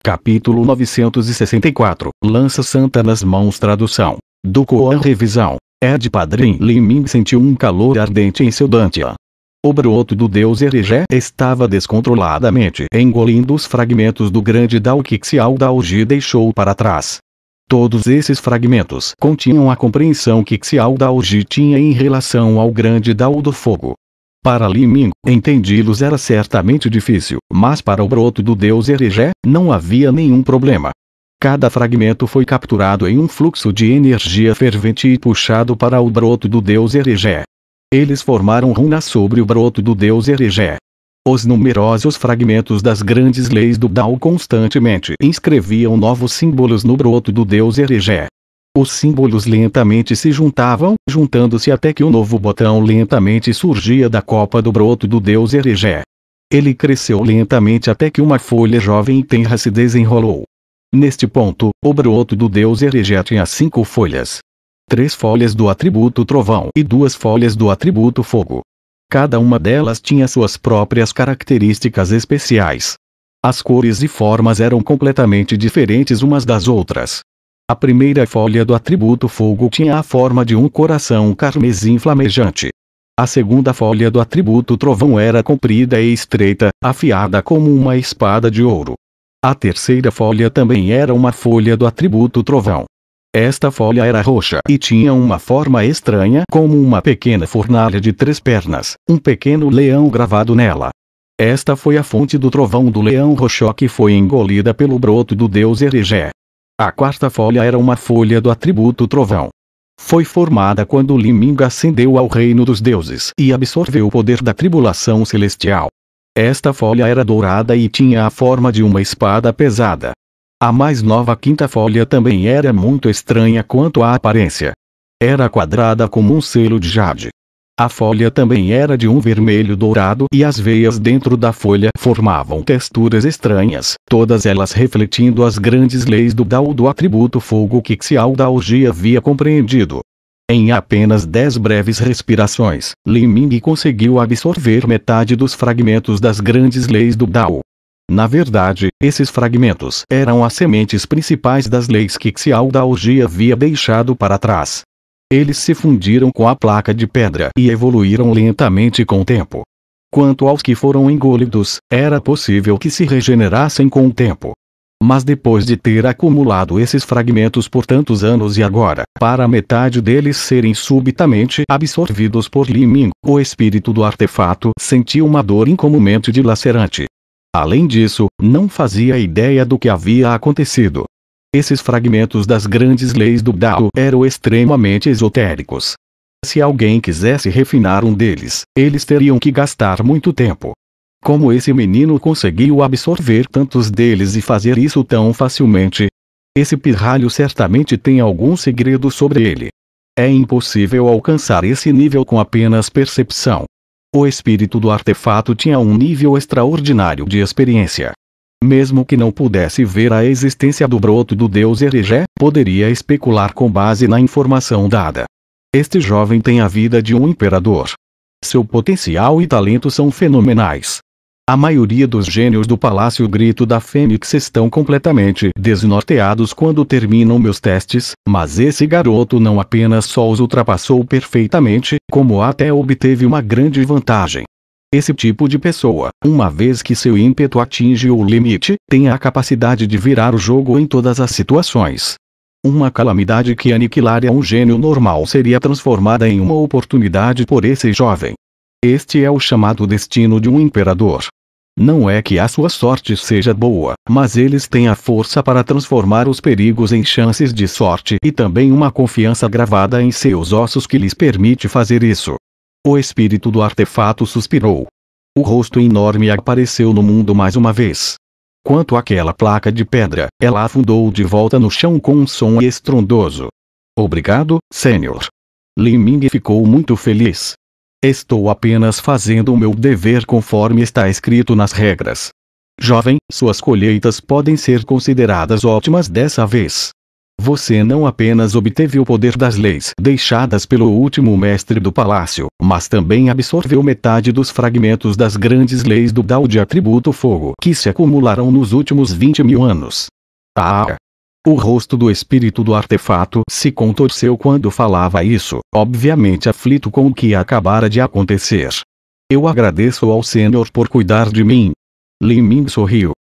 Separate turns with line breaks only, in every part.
Capítulo 964. Lança Santa nas mãos. Tradução. Do Koan. Revisão. Ed Padrin Li Ming sentiu um calor ardente em seu dantian. O broto do deus Erejé estava descontroladamente engolindo os fragmentos do grande Dao que Xiao Daoji deixou para trás. Todos esses fragmentos continham a compreensão que Xiao Daoji tinha em relação ao grande Dao do fogo. Para Li Ming, entendi-los era certamente difícil, mas para o broto do deus Erejé, não havia nenhum problema. Cada fragmento foi capturado em um fluxo de energia fervente e puxado para o broto do deus Erejé. Eles formaram runas sobre o broto do deus Erejé. Os numerosos fragmentos das grandes leis do Dao constantemente inscreviam novos símbolos no broto do deus Erejé. Os símbolos lentamente se juntavam, juntando-se até que um novo botão lentamente surgia da copa do broto do deus Erejé. Ele cresceu lentamente até que uma folha jovem e tenra se desenrolou. Neste ponto, o broto do deus Erejé tinha 5 folhas. 3 folhas do atributo trovão e 2 folhas do atributo fogo. Cada uma delas tinha suas próprias características especiais. As cores e formas eram completamente diferentes umas das outras. A primeira folha do atributo fogo tinha a forma de um coração carmesim flamejante. A segunda folha do atributo trovão era comprida e estreita, afiada como uma espada de ouro. A terceira folha também era uma folha do atributo trovão. Esta folha era roxa e tinha uma forma estranha como uma pequena fornalha de 3 pernas, um pequeno leão gravado nela. Esta foi a fonte do trovão do leão roxo que foi engolida pelo broto do deus Erejé. A quarta folha era uma folha do atributo trovão. Foi formada quando Li Ming ascendeu ao reino dos deuses e absorveu o poder da tribulação celestial. Esta folha era dourada e tinha a forma de uma espada pesada. A mais nova quinta folha também era muito estranha quanto à aparência. Era quadrada como um selo de jade. A folha também era de um vermelho dourado e as veias dentro da folha formavam texturas estranhas, todas elas refletindo as grandes leis do Dao do atributo fogo que Xiao Daoji havia compreendido. Em apenas 10 breves respirações, Li Ming conseguiu absorver metade dos fragmentos das grandes leis do Dao. Na verdade, esses fragmentos eram as sementes principais das leis que Xiao Daoji havia deixado para trás. Eles se fundiram com a placa de pedra e evoluíram lentamente com o tempo. Quanto aos que foram engolidos, era possível que se regenerassem com o tempo. Mas depois de ter acumulado esses fragmentos por tantos anos e agora, para metade deles serem subitamente absorvidos por Li Ming, o espírito do artefato sentiu uma dor incomumente dilacerante. Além disso, não fazia ideia do que havia acontecido. Esses fragmentos das grandes leis do Dao eram extremamente esotéricos. Se alguém quisesse refinar um deles, eles teriam que gastar muito tempo. Como esse menino conseguiu absorver tantos deles e fazer isso tão facilmente? Esse pirralho certamente tem algum segredo sobre ele. É impossível alcançar esse nível com apenas percepção. O espírito do artefato tinha um nível extraordinário de experiência. Mesmo que não pudesse ver a existência do broto do deus Erejé, poderia especular com base na informação dada. Este jovem tem a vida de um imperador. Seu potencial e talento são fenomenais. A maioria dos gênios do Palácio Grito da Fênix estão completamente desnorteados quando terminam meus testes, mas esse garoto não apenas só os ultrapassou perfeitamente, como até obteve uma grande vantagem. Esse tipo de pessoa, uma vez que seu ímpeto atinge o limite, tem a capacidade de virar o jogo em todas as situações. Uma calamidade que aniquilaria um gênio normal seria transformada em uma oportunidade por esse jovem. Este é o chamado destino de um imperador. Não é que a sua sorte seja boa, mas eles têm a força para transformar os perigos em chances de sorte e também uma confiança gravada em seus ossos que lhes permite fazer isso. O espírito do artefato suspirou. O rosto enorme apareceu no mundo mais uma vez. Quanto àquela placa de pedra, ela afundou de volta no chão com um som estrondoso. Obrigado, Senhor. Li Ming ficou muito feliz. Estou apenas fazendo o meu dever conforme está escrito nas regras. Jovem, suas colheitas podem ser consideradas ótimas dessa vez. Você não apenas obteve o poder das leis deixadas pelo último mestre do palácio, mas também absorveu metade dos fragmentos das grandes leis do Dao de atributo fogo que se acumularam nos últimos 20.000 anos. Ah! O rosto do espírito do artefato se contorceu quando falava isso, obviamente aflito com o que acabara de acontecer. Eu agradeço ao Senhor por cuidar de mim. Li Ming sorriu.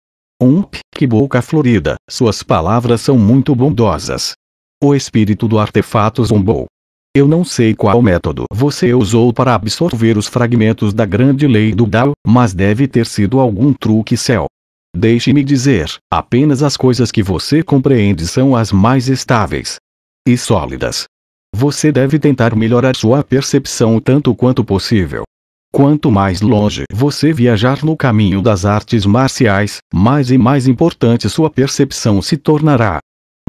Que boca florida, suas palavras são muito bondosas. O espírito do artefato zombou. Eu não sei qual método você usou para absorver os fragmentos da grande lei do Dao, mas deve ter sido algum truque céu. Deixe-me dizer, apenas as coisas que você compreende são as mais estáveis e sólidas. Você deve tentar melhorar sua percepção tanto quanto possível. Quanto mais longe você viajar no caminho das artes marciais, mais e mais importante sua percepção se tornará.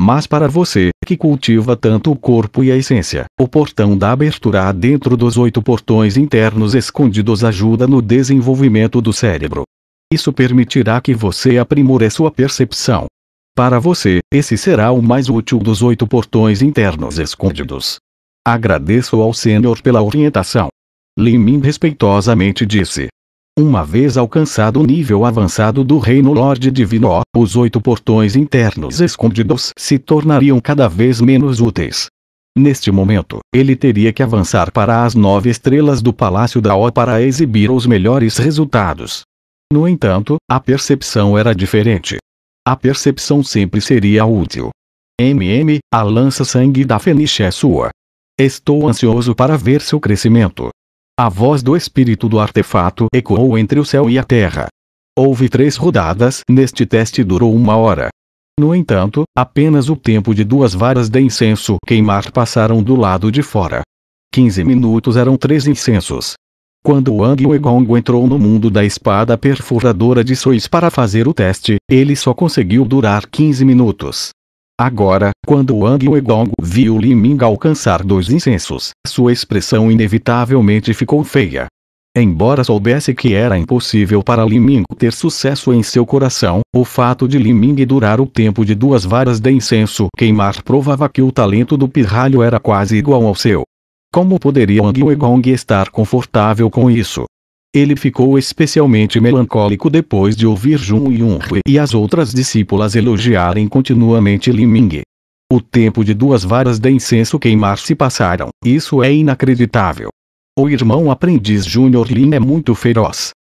Mas para você, que cultiva tanto o corpo e a essência, o portão da abertura dentro dos 8 portões internos escondidos ajuda no desenvolvimento do cérebro. Isso permitirá que você aprimore sua percepção. Para você, esse será o mais útil dos 8 portões internos escondidos. Agradeço ao Senhor pela orientação. Li Ming respeitosamente disse. Uma vez alcançado o nível avançado do Reino Lorde Divino, os 8 portões internos escondidos se tornariam cada vez menos úteis. Neste momento, ele teria que avançar para as 9 estrelas do Palácio Dao para exibir os melhores resultados. No entanto, a percepção era diferente. A percepção sempre seria útil. A lança-sangue da Fênix é sua. Estou ansioso para ver seu crescimento. A voz do espírito do artefato ecoou entre o céu e a terra. Houve 3 rodadas, neste teste durou 1 hora. No entanto, apenas o tempo de 2 varas de incenso queimar passaram do lado de fora. 15 minutos eram 3 incensos. Quando Wang Weigong entrou no mundo da espada perfuradora de Sois para fazer o teste, ele só conseguiu durar 15 minutos. Agora, quando Wang Weigong viu Li Ming alcançar 2 incensos, sua expressão inevitavelmente ficou feia. Embora soubesse que era impossível para Li Ming ter sucesso em seu coração, o fato de Li Ming durar o tempo de 2 varas de incenso queimar provava que o talento do pirralho era quase igual ao seu. Como poderia Wang Weigong estar confortável com isso? Ele ficou especialmente melancólico depois de ouvir Jun Yunhui e as outras discípulas elogiarem continuamente Li Ming. O tempo de 2 varas de incenso queimar se passaram, isso é inacreditável. O irmão aprendiz Júnior Lin é muito feroz.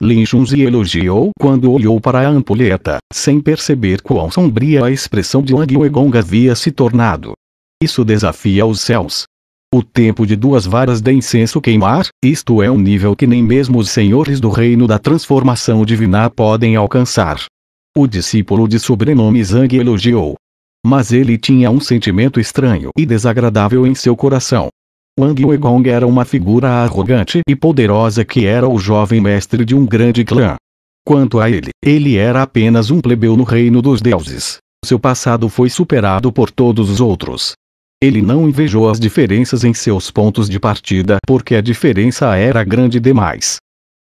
Lin Chunzi elogiou quando olhou para a ampulheta, sem perceber quão sombria a expressão de Wang Weigong havia se tornado. Isso desafia os céus. O tempo de 2 varas de incenso queimar, isto é um nível que nem mesmo os senhores do reino da transformação divina podem alcançar. O discípulo de sobrenome Zhang elogiou. Mas ele tinha um sentimento estranho e desagradável em seu coração. Wang Weigong era uma figura arrogante e poderosa que era o jovem mestre de um grande clã. Quanto a ele, ele era apenas um plebeu no reino dos deuses. Seu passado foi superado por todos os outros. Ele não invejou as diferenças em seus pontos de partida porque a diferença era grande demais.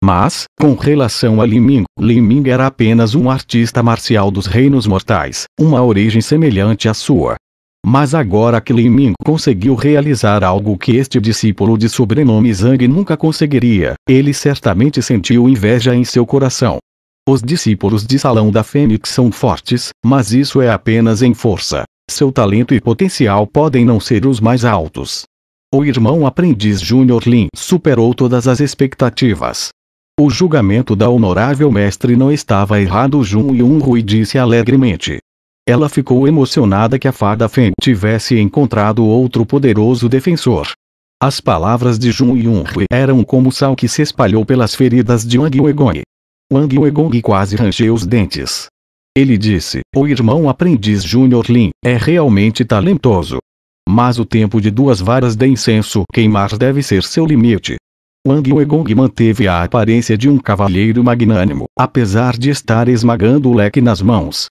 Mas, com relação a Li Ming era apenas um artista marcial dos reinos mortais, uma origem semelhante à sua. Mas agora que Li Ming conseguiu realizar algo que este discípulo de sobrenome Zhang nunca conseguiria, ele certamente sentiu inveja em seu coração. Os discípulos de Salão da Fênix são fortes, mas isso é apenas em força. Seu talento e potencial podem não ser os mais altos. O irmão aprendiz Júnior Lin superou todas as expectativas. O julgamento da honorável mestre não estava errado. Jun Yunhui disse alegremente. Ela ficou emocionada que a fada Fen tivesse encontrado outro poderoso defensor. As palavras de Jun Yunhui eram como sal que se espalhou pelas feridas de Wang Weigong. Wang Weigong quase rangeu os dentes. Ele disse, o irmão aprendiz Júnior Lin é realmente talentoso. Mas o tempo de 2 varas de incenso queimar deve ser seu limite. Wang Weigong manteve a aparência de um cavalheiro magnânimo, apesar de estar esmagando o leque nas mãos.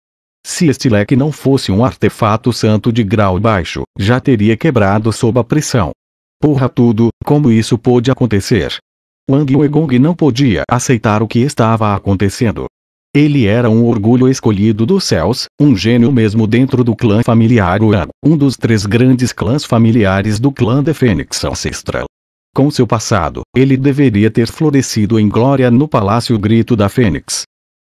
Se este leque não fosse um artefato santo de grau baixo, já teria quebrado sob a pressão. Porra tudo, como isso pôde acontecer? Wang Weigong não podia aceitar o que estava acontecendo. Ele era um orgulho escolhido dos céus, um gênio mesmo dentro do clã familiar Wang, um dos 3 grandes clãs familiares do clã de Fênix Ancestral. Com seu passado, ele deveria ter florescido em glória no Palácio Grito da Fênix.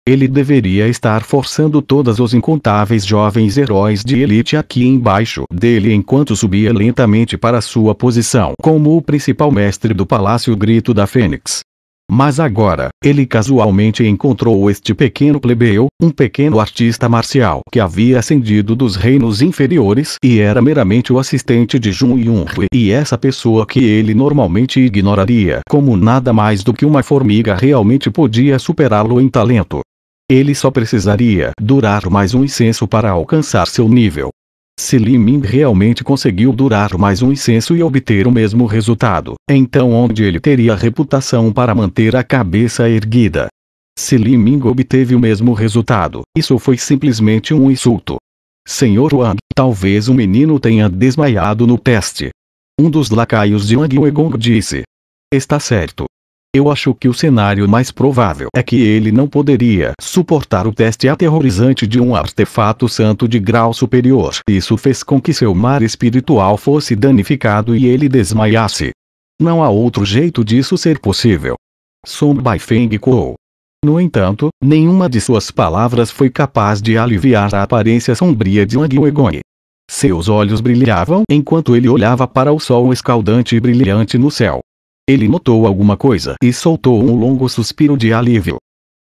Ele deveria estar forçando todos os incontáveis jovens heróis de elite aqui embaixo dele enquanto subia lentamente para sua posição como o principal mestre do Palácio Grito da Fênix. Mas agora, ele casualmente encontrou este pequeno plebeu, um pequeno artista marcial que havia ascendido dos reinos inferiores e era meramente o assistente de Jun Yunhui, e essa pessoa que ele normalmente ignoraria como nada mais do que uma formiga realmente podia superá-lo em talento. Ele só precisaria durar mais um incenso para alcançar seu nível. Se Li Ming realmente conseguiu durar mais um incenso e obter o mesmo resultado, então onde ele teria reputação para manter a cabeça erguida? Se Li Ming obteve o mesmo resultado, isso foi simplesmente um insulto. Senhor Wang, talvez o menino tenha desmaiado no teste. Um dos lacaios de Wang Weigong disse. Está certo. Eu acho que o cenário mais provável é que ele não poderia suportar o teste aterrorizante de um artefato santo de grau superior. Isso fez com que seu mar espiritual fosse danificado e ele desmaiasse. Não há outro jeito disso ser possível. Song Baifeng coou. No entanto, nenhuma de suas palavras foi capaz de aliviar a aparência sombria de Wang Weigong. Seus olhos brilhavam enquanto ele olhava para o sol escaldante e brilhante no céu. Ele notou alguma coisa e soltou um longo suspiro de alívio.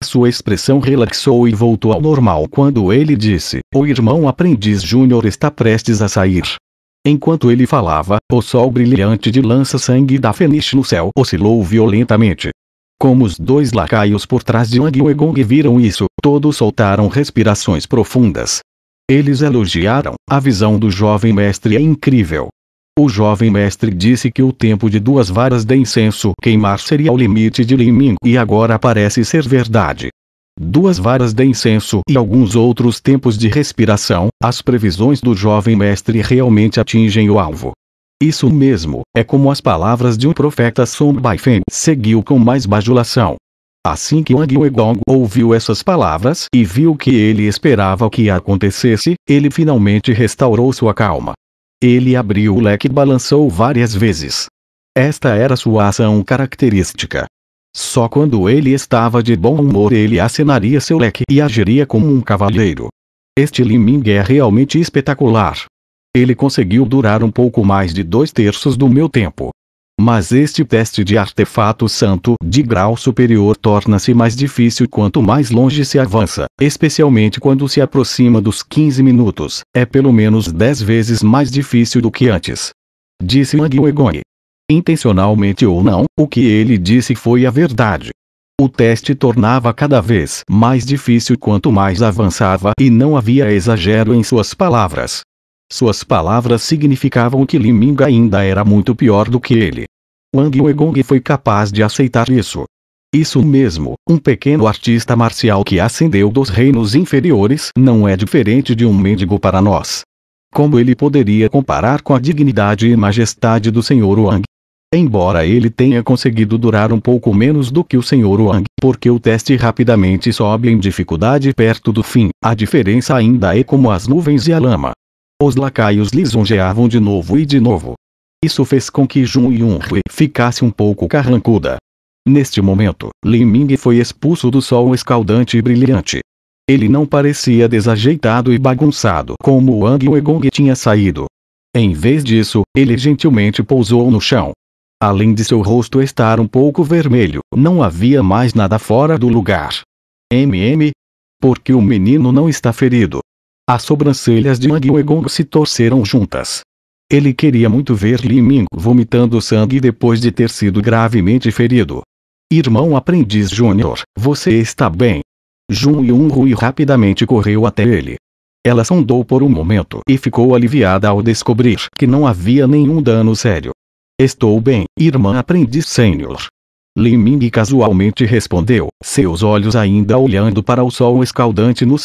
Sua expressão relaxou e voltou ao normal quando ele disse: "O irmão aprendiz júnior está prestes a sair." Enquanto ele falava, o sol brilhante de lança-sangue da Fênix no céu oscilou violentamente. Como os 2 lacaios por trás de Wang Weigong viram isso, todos soltaram respirações profundas. Eles elogiaram: "A visão do jovem mestre é incrível." O jovem mestre disse que o tempo de 2 varas de incenso queimar seria o limite de Li Ming e agora parece ser verdade. 2 varas de incenso e alguns outros tempos de respiração, as previsões do jovem mestre realmente atingem o alvo. Isso mesmo, é como as palavras de um profeta. Song Baifeng seguiu com mais bajulação. Assim que Wang Weigong ouviu essas palavras e viu que ele esperava que acontecesse, ele finalmente restaurou sua calma. Ele abriu o leque e balançou várias vezes. Esta era sua ação característica. Só quando ele estava de bom humor ele acenaria seu leque e agiria como um cavalheiro. Este Li Ming é realmente espetacular. Ele conseguiu durar um pouco mais de 2/3 do meu tempo. Mas este teste de artefato santo de grau superior torna-se mais difícil quanto mais longe se avança, especialmente quando se aproxima dos 15 minutos, é pelo menos 10 vezes mais difícil do que antes. Disse Wang Weigong. Intencionalmente ou não, o que ele disse foi a verdade. O teste tornava cada vez mais difícil quanto mais avançava e não havia exagero em suas palavras. Suas palavras significavam que Li Ming ainda era muito pior do que ele. Wang Weigong foi capaz de aceitar isso. Isso mesmo, um pequeno artista marcial que ascendeu dos reinos inferiores não é diferente de um mendigo para nós. Como ele poderia comparar com a dignidade e majestade do Sr. Wang? Embora ele tenha conseguido durar um pouco menos do que o Sr. Wang, porque o teste rapidamente sobe em dificuldade perto do fim, a diferença ainda é como as nuvens e a lama. Os lacaios lisonjeavam de novo e de novo. Isso fez com que Jun Yunhui ficasse um pouco carrancuda. Neste momento, Li Ming foi expulso do sol escaldante e brilhante. Ele não parecia desajeitado e bagunçado como Wang Weigong tinha saído. Em vez disso, ele gentilmente pousou no chão. Além de seu rosto estar um pouco vermelho, não havia mais nada fora do lugar. Porque o menino não está ferido. As sobrancelhas de Wang Weigong se torceram juntas. Ele queria muito ver Li Ming vomitando sangue depois de ter sido gravemente ferido. Irmão aprendiz júnior, você está bem? Jun Yunhui rapidamente correu até ele. Ela sondou por um momento e ficou aliviada ao descobrir que não havia nenhum dano sério. Estou bem, irmã aprendiz sênior. Li Ming casualmente respondeu, seus olhos ainda olhando para o sol escaldante no